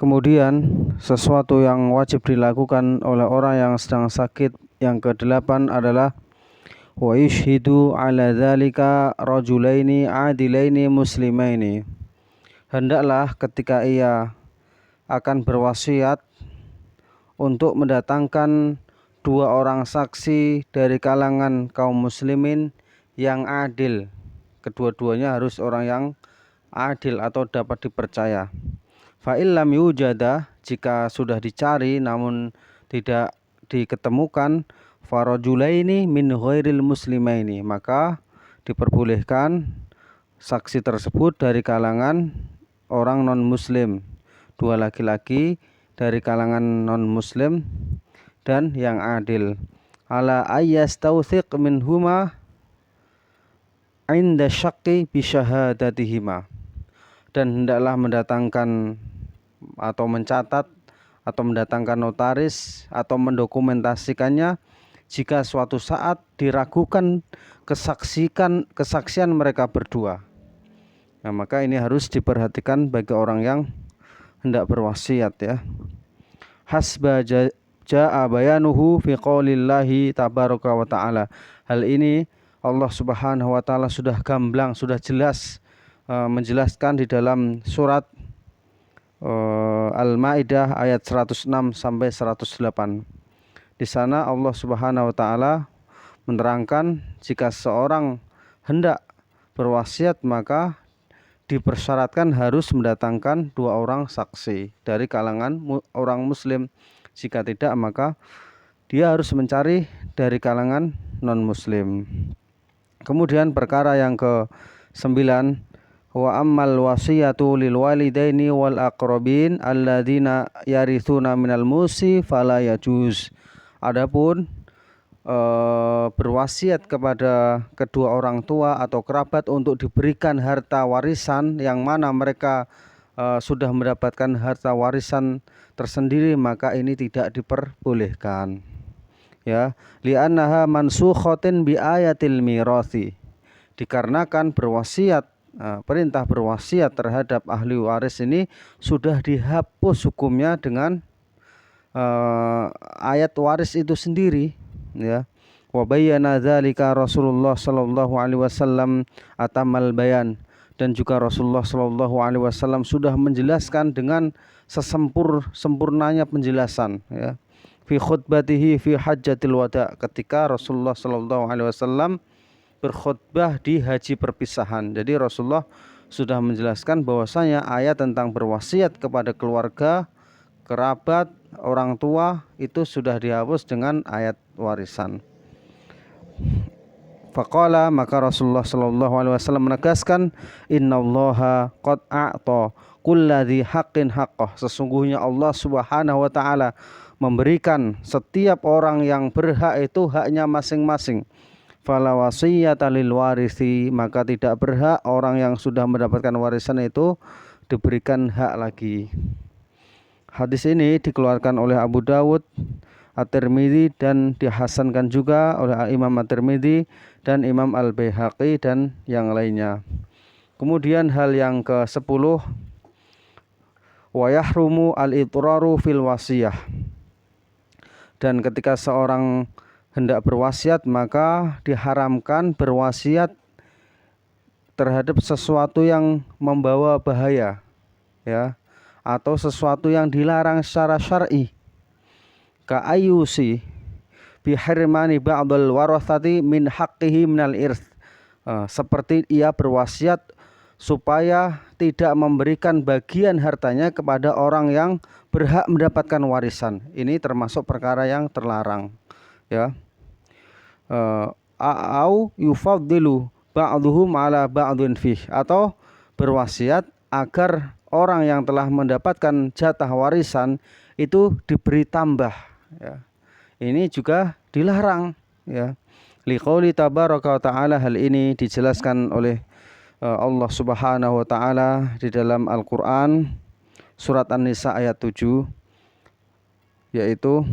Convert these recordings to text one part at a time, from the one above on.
Kemudian sesuatu yang wajib dilakukan oleh orang yang sedang sakit yang kedelapan adalah wa yushhidu ala dzalika rajulaini adilaini muslimaini. Hendaklah ketika ia akan berwasiat untuk mendatangkan dua orang saksi dari kalangan kaum muslimin yang adil. Kedua-duanya harus orang yang adil atau dapat dipercaya. Fa illam yujada, jika sudah dicari namun tidak diketemukan, farajulaini min ghairil muslimaini, maka diperbolehkan saksi tersebut dari kalangan orang non muslim, dua laki-laki dari kalangan non muslim dan yang adil. Ala ayyastawthiq minhuma inda syakki bi syahadatihima, dan hendaklah mendatangkan atau mencatat atau mendatangkan notaris atau mendokumentasikannya jika suatu saat diragukan kesaksian mereka berdua. Nah, maka ini harus diperhatikan bagi orang yang hendak berwasiat ya. Hasba jaa bayanuhu fi qaulillahi tabaraka wa ta'ala. Hal ini Allah Subhanahu wa taala sudah gamblang, sudah jelas menjelaskan di dalam surat Al-Maidah ayat 106 sampai 108. Di sana Allah Subhanahu wa taala menerangkan jika seorang hendak berwasiat maka dipersyaratkan harus mendatangkan dua orang saksi dari kalangan orang muslim. Jika tidak maka dia harus mencari dari kalangan non muslim. Kemudian perkara yang ke-9, wa ammal wasiyatu lil walidaini wal aqrabin alladzina yarithuna minal musi fala yajuz. Adapun berwasiat kepada kedua orang tua atau kerabat untuk diberikan harta warisan yang mana mereka sudah mendapatkan harta warisan tersendiri, maka ini tidak diperbolehkan ya, li'annaha mansukhatin bi ayatil mirathi, dikarenakan berwasiat perintah berwasiat terhadap ahli waris ini sudah dihapus hukumnya dengan ayat waris itu sendiri ya. Wa bayyana dzalika Rasulullah sallallahu alaihi wasallam atamal bayan, dan juga Rasulullah sallallahu alaihi wasallam sudah menjelaskan dengan sempurnanya penjelasan ya. Fi khutbatihi fi hajjatil wada, ketika Rasulullah sallallahu alaihi wasallam berkhutbah di haji perpisahan. Jadi Rasulullah sudah menjelaskan bahwasanya ayat tentang berwasiat kepada keluarga, kerabat, orang tua itu sudah dihapus dengan ayat warisan. Faqala, maka Rasulullah sallallahu alaihi wasallam menegaskan, innallaha qad a'ta kulladzi haqqin haqqah, sesungguhnya Allah Subhanahu wa taala memberikan setiap orang yang berhak itu haknya masing-masing. Fala wasiyata lil warisi, maka tidak berhak orang yang sudah mendapatkan warisan itu diberikan hak lagi. Hadis ini dikeluarkan oleh Abu Dawud, At-Tirmidzi, dan dihasankan juga oleh Imam At-Tirmidzi dan Imam Al-Baihaqi dan yang lainnya. Kemudian hal yang ke-10, wa yahrumu al-itraru fil wasiyah, dan ketika seorang hendak berwasiat maka diharamkan berwasiat terhadap sesuatu yang membawa bahaya ya, atau sesuatu yang dilarang secara syar'i. Ka ayyusi bi hirmani ba'dal warathati min haqqihi minal irth, seperti ia berwasiat supaya tidak memberikan bagian hartanya kepada orang yang berhak mendapatkan warisan. Ini termasuk perkara yang terlarang ya. Au yufaddilu ba'duhum ala ba'dun fih, atau berwasiat agar orang yang telah mendapatkan jatah warisan itu diberi tambah ya. Ini juga dilarang ya. Liqauli tabaraka wa ta'ala, hal ini dijelaskan oleh Allah Subhanahu wa taala di dalam Al-Qur'an surat An-Nisa ayat 7, yaitu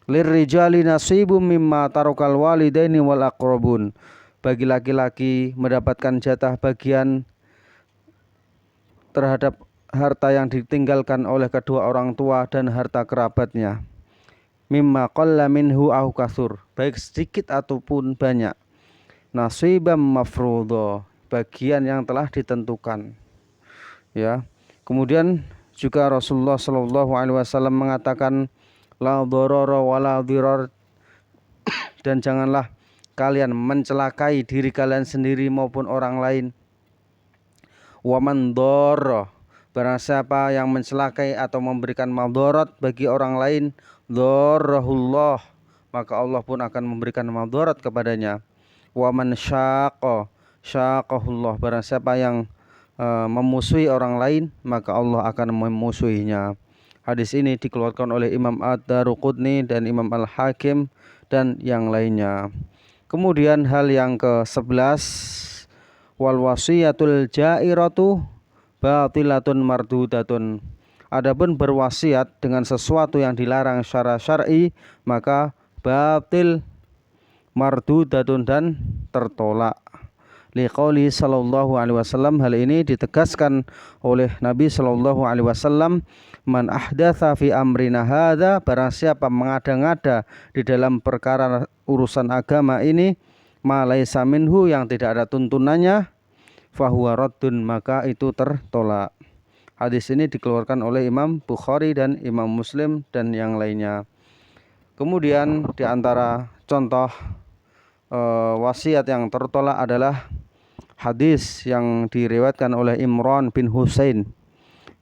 lirrijali nasibum mimma tarakal walidaini wal aqrabun, bagi laki-laki mendapatkan jatah bagian terhadap harta yang ditinggalkan oleh kedua orang tua dan harta kerabatnya. Mimma qalla minhu au katsur, baik sedikit ataupun banyak. Nasibam mafruḍa, bagian yang telah ditentukan. Ya. Kemudian juga Rasulullah sallallahu alaihi wasallam mengatakan la dharara wala dhirar, dan janganlah kalian mencelakai diri kalian sendiri maupun orang lain. Wa man dharra, barang siapa yang mencelakai atau memberikan madarat bagi orang lain, dharrahullah, maka Allah pun akan memberikan madarat kepadanya. Wa man syaqahullah, barang siapa yang memusuhi orang lain, maka Allah akan memusuhinya. Hadis ini dikeluarkan oleh Imam Ad-Daruqutni dan Imam Al-Hakim dan yang lainnya. Kemudian hal yang ke-11, wal wasiyatul jairatu batilatun mardudatun. Adapun berwasiat dengan sesuatu yang dilarang secara syar'i, maka batil, mardudatun, dan tertolak. Liqauli sallallahu alaihi wasallam, hal ini ditegaskan oleh Nabi sallallahu alaihi wasallam, man ahdatsa fi amrina hadza, barang siapa mengada-ngada di dalam perkara urusan agama ini, ma laisa minhu, yang tidak ada tuntunannya, fahuwa raddun, maka itu tertolak. Hadis ini dikeluarkan oleh Imam Bukhari dan Imam Muslim dan yang lainnya. Kemudian di antara contoh wasiat yang tertolak adalah hadis yang diriwayatkan oleh Imran bin Husain,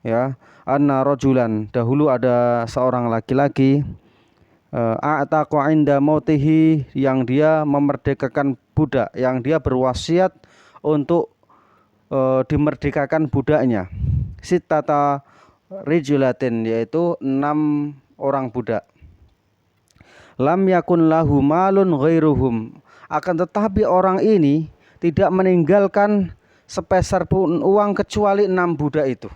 ya, anna rajulan, dahulu ada seorang laki-laki, a'taqa inda mautihi, yang dia memerdekakan budak, yang dia berwasiat untuk dimerdekakan budaknya, sittata rijulatin, yaitu 6 orang budak. Lam yakun lahu malun ghairuhum, akan tetapi orang ini tidak meninggalkan sepeser pun uang kecuali 6 budak itu.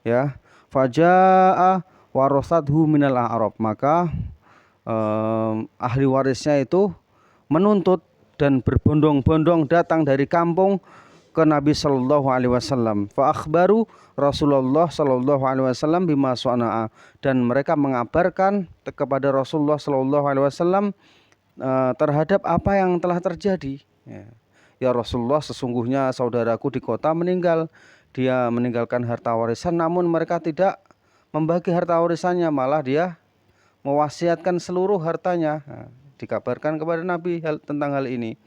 Ya, faja'a warasathu minal a'rab, maka ahli warisnya itu menuntut dan berbondong-bondong datang dari kampung ke Nabi sallallahu alaihi wasallam. Fa akhbaru Rasulullah sallallahu alaihi wasallam bima sana'a, dan mereka mengabarkan kepada Rasulullah sallallahu alaihi wasallam terhadap apa yang telah terjadi. Ya Rasulullah, sesungguhnya saudaraku di kota meninggal, dia meninggalkan harta warisan, namun mereka tidak membagi harta warisannya, malah dia mewasiatkan seluruh hartanya. Dikabarkan kepada Nabi tentang hal ini.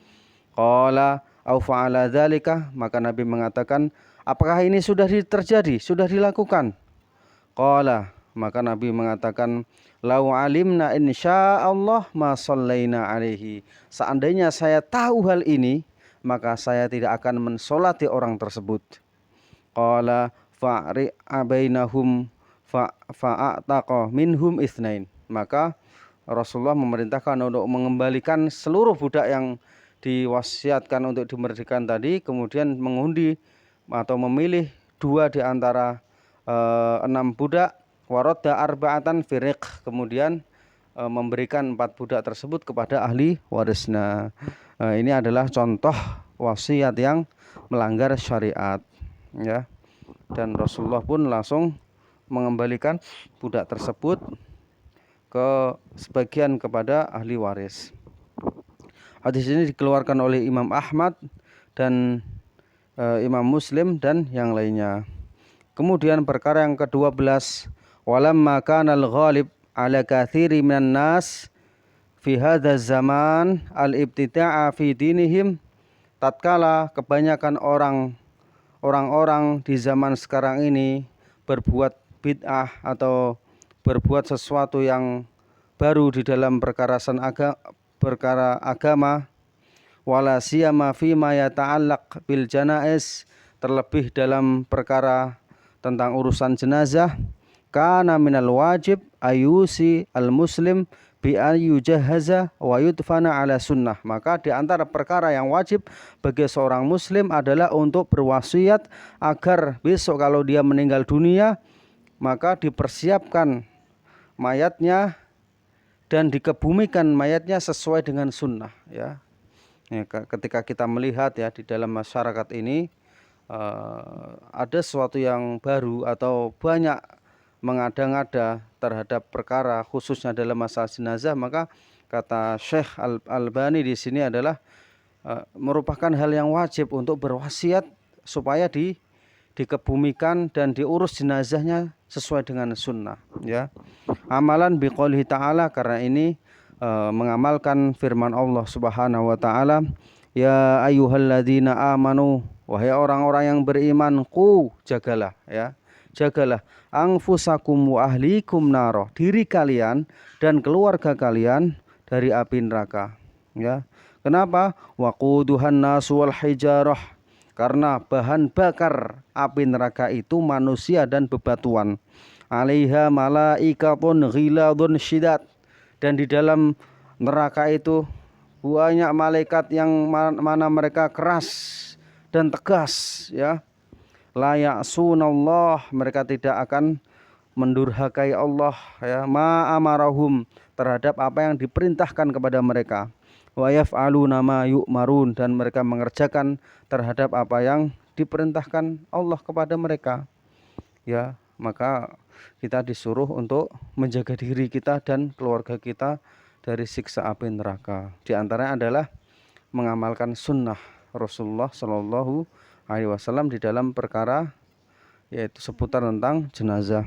Qala au fa'ala dzalika, maka Nabi mengatakan, apakah ini sudah terjadi, sudah dilakukan? Qala, maka Nabi mengatakan, lau alimna insyaallah ma shallaina alaihi, seandainya saya tahu hal ini, maka saya tidak akan mensolati orang tersebut. Qala fa'ri abainahum fa'ataqa minhum itsnain, maka Rasulullah memerintahkan untuk mengembalikan seluruh budak yang diwasiatkan untuk dimerdekakan tadi, kemudian mengundi atau memilih 2 di antara 6 budak, waradda arba'atan firiq, kemudian memberikan 4 budak tersebut kepada ahli warisnya. Ini adalah contoh wasiat yang melanggar syariat, ya. Dan Rasulullah pun langsung mengembalikan budak tersebut ke sebagian kepada ahli waris. Hadis ini dikeluarkan oleh Imam Ahmad dan Imam Muslim dan yang lainnya. Kemudian perkara yang ke-12, walamma kana al-ghalib ala katsiri minan nas fi hadzal zaman al-ibtida'a fi dinihim, tatkala kebanyakan orang-orang di zaman sekarang ini berbuat bid'ah atau berbuat sesuatu yang baru di dalam perkara agama, wala siyama fima yata'allaq bil janaiz, terlebih dalam perkara tentang urusan jenazah, kana minal wajib ayusi al muslim bi an yujahaza wa yudfana ala sunnah, maka di antara perkara yang wajib bagi seorang muslim adalah untuk berwasiat agar besok kalau dia meninggal dunia, maka dipersiapkan mayatnya dan dikebumikan mayatnya sesuai dengan sunnah, ya. Ketika kita melihat, ya, di dalam masyarakat ini ada sesuatu yang baru atau banyak mengada-ngada terhadap perkara khususnya dalam masalah jenazah, maka kata Syekh Al-Albani di sini adalah merupakan hal yang wajib untuk berwasiat supaya dikebumikan dan diurus jenazahnya sesuai dengan sunnah, ya. Amalan biqoulihi ta'ala, karena ini mengamalkan firman Allah Subhanahu wa taala, ya ayyuhalladzina amanu, wahai orang-orang yang beriman, jagalah, ya. Jagalah anfusakum wa ahlikum naro, diri kalian dan keluarga kalian dari api neraka, ya. Kenapa? Waquduhan nasu wal hijarah, karena bahan bakar api neraka itu manusia dan bebatuan. Alaiha malaikatun ghiladun syidat, dan di dalam neraka itu banyak malaikat yang mana mereka keras dan tegas, ya. La ya'sunallah, mereka tidak akan mendurhakai Allah, ya, ma amarahum, terhadap apa yang diperintahkan kepada mereka. Wa yaf'aluna ma yu'marun, dan mereka mengerjakan terhadap apa yang diperintahkan Allah kepada mereka, ya. Maka kita disuruh untuk menjaga diri kita dan keluarga kita dari siksa api neraka. Di antaranya adalah mengamalkan sunnah Rasulullah Shallallahu Alaihi Wasallam di dalam perkara yaitu seputar tentang jenazah.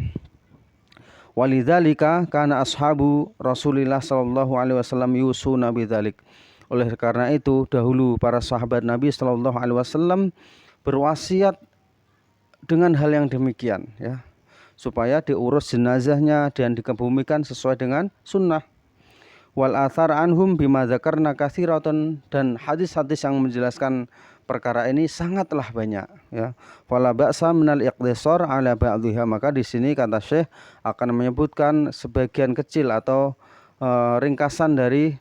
Walidzalika kana ashabu Rasulillah Shallallahu Alaihi Wasallam yusuna bidzalik. Oleh karena itu dahulu para sahabat Nabi Shallallahu Alaihi Wasallam berwasiat dengan hal yang demikian, ya, supaya diurus jenazahnya dan dikebumikan sesuai dengan sunnah. Wal athar anhum bima dzakarna katsiratan, dan hadis-hadis yang menjelaskan perkara ini sangatlah banyak, ya. Fala ba'sa minal iqtisar ala ba'dhiha, maka di sini kata Syekh akan menyebutkan sebagian kecil atau ringkasan dari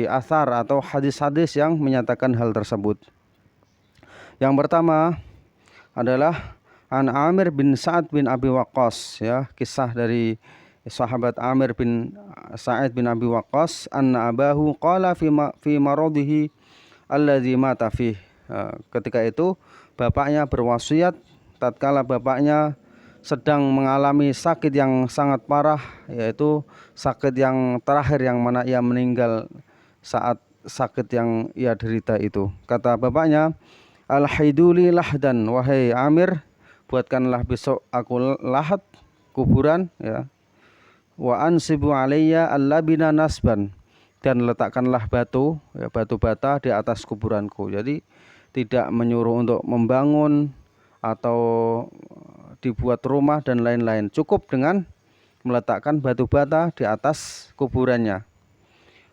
athar atau hadis-hadis yang menyatakan hal tersebut. Yang pertama adalah An Amir bin Sa'ad bin Abi Waqqas, ya, kisah dari sahabat Amir bin Sa'ad bin Abi Waqqas, anna abahu qala fi maradihi alladzi mata fih. Ketika itu bapaknya berwasiat tatkala bapaknya sedang mengalami sakit yang sangat parah, yaitu sakit yang terakhir yang mana ia meninggal saat sakit yang ia derita itu. Kata bapaknya, al-haiduli lahdan, wahai Amir, buatkanlah besok aku lahat kuburan, ya. Wa ansibu alayya allabina nasban, dan letakkanlah batu, ya, batu bata di atas kuburanku. Jadi tidak menyuruh untuk membangun atau dibuat rumah dan lain-lain, cukup dengan meletakkan batu bata di atas kuburannya.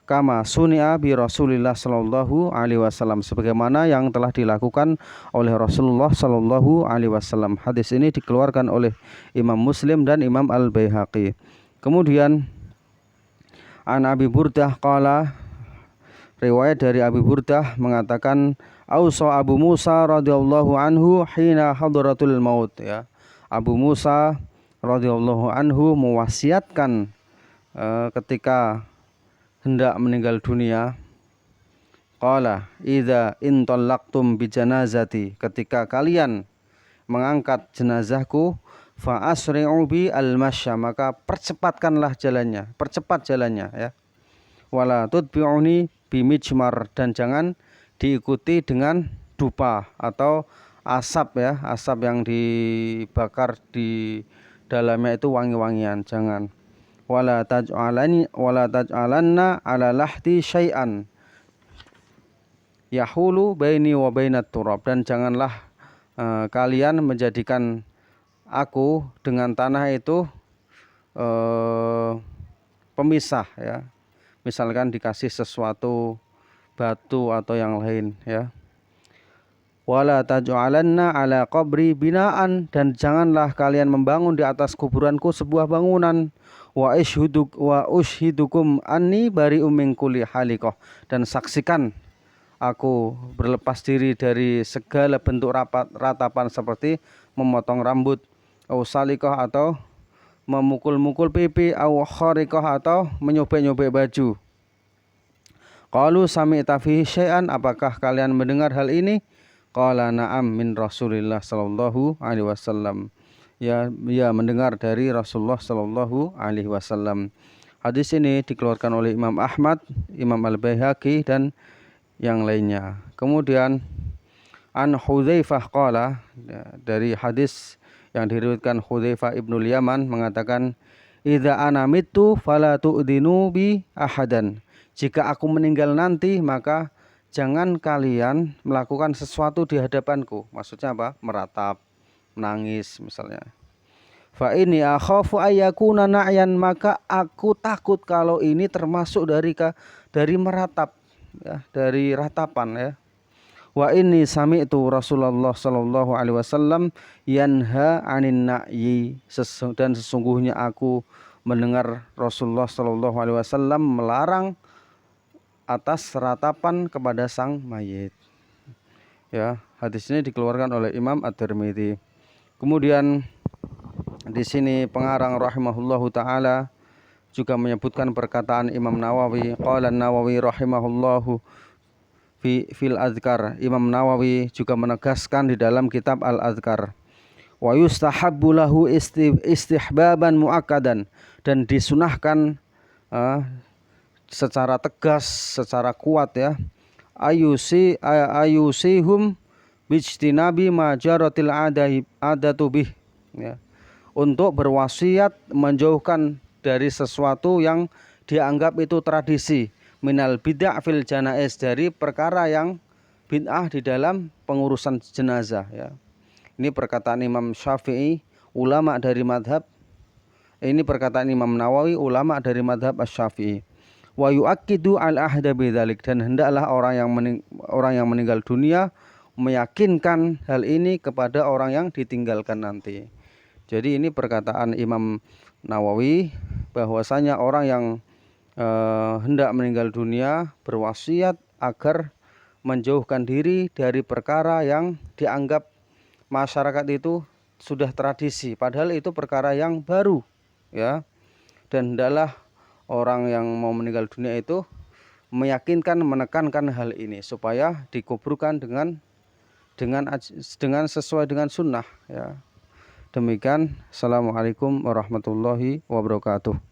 Kama suni'a bi Rasulillah sallallahu alaihi wasallam, sebagaimana yang telah dilakukan oleh Rasulullah sallallahu alaihi wasallam. Hadis ini dikeluarkan oleh Imam Muslim dan Imam Al-Baihaqi. Kemudian An Abi Burdah qala, riwayat dari Abi Burdah mengatakan, ausa Abu Musa radhiyallahu anhu hina hadratul maut, ya. Abu Musa radhiyallahu anhu mewasiatkan ketika hendak meninggal dunia, qala idza intallaqtum bi janazati, ketika kalian mengangkat jenazahku, fa asri'u bi al-masya, maka percepatkanlah jalannya, percepat jalannya, ya. Wala tudbi'uni bi mijmar, dan jangan diikuti dengan dupa atau asap, ya, asap yang dibakar di dalamnya itu wangi-wangian, jangan. Wala taj'alanna ala lahdi syai'an yahulu baini wa bainat turab, dan janganlah kalian menjadikan aku dengan tanah itu pemisah, ya. Misalkan dikasih sesuatu batu atau yang lain, ya. Wala taj'alanna ala qabri binaan, dan janganlah kalian membangun di atas kuburanku sebuah bangunan. Wa ushidukum anni bari'um min kulli haliqah, dan saksikan aku berlepas diri dari segala bentuk ratapan seperti memotong rambut, au salikah, atau memukul-mukul pipi, au khariqah, atau menyobek-nyobek baju. Qalu sami'ta fihi syai'an, apakah kalian mendengar hal ini? Qala na'am min Rasulillah sallallahu alaihi wasallam. Ya, mendengar dari Rasulullah sallallahu alaihi wasallam. Hadis ini dikeluarkan oleh Imam Ahmad, Imam Al-Baihaqi dan yang lainnya. Kemudian an Hudzaifah qala, dari hadis yang diriwayatkan Hudzaifah ibnul Yaman mengatakan, idza ana mittu fala tu'dinu bi ahadan. Jika aku meninggal nanti maka jangan kalian melakukan sesuatu di hadapanku. Maksudnya apa? Meratap, menangis misalnya. Fa ini akhafu ayyakuna na'yan, maka aku takut kalau ini termasuk dari meratap, ya, dari ratapan, ya. Wa inni sami'tu Rasulullah sallallahu alaihi wasallam yanha 'anin na'yi, dan sesungguhnya aku mendengar Rasulullah sallallahu alaihi wasallam melarang atas ratapan kepada sang mayit. Ya, hadis ini dikeluarkan oleh Imam At-Tirmidzi. Kemudian di sini pengarang rahimahullahu taala juga menyebutkan perkataan Imam Nawawi. Qala Nawawi rahimahullahu fil Azkar. Imam Nawawi juga menegaskan di dalam kitab Al-Azkar. Wa yustahabbu lahu istihbaban muakkadan, dan disunahkan secara tegas, secara kuat, ya. Ayusihum bijtinabi majaratil adatu bih, ya. Untuk berwasiat menjauhkan dari sesuatu yang dianggap itu tradisi, minal bid'ah fil janaiz, dari perkara yang bid'ah di dalam pengurusan jenazah, ya. Ini perkataan Imam Syafi'i, ulama dari madhab. Ini perkataan Imam Nawawi, ulama dari madhab Asy-Syafi'i. Wa yu'akkidu al-ahda bidzalik, dan hendaklah orang yang meninggal dunia meyakinkan hal ini kepada orang yang ditinggalkan nanti. Jadi ini perkataan Imam Nawawi bahwasanya orang yang hendak meninggal dunia berwasiat agar menjauhkan diri dari perkara yang dianggap masyarakat itu sudah tradisi, padahal itu perkara yang baru, ya. Dan hendaklah orang yang mau meninggal dunia itu meyakinkan, menekankan hal ini supaya dikuburkan dengan sesuai dengan sunnah, ya. Demikian. Assalamualaikum warahmatullahi wabarakatuh.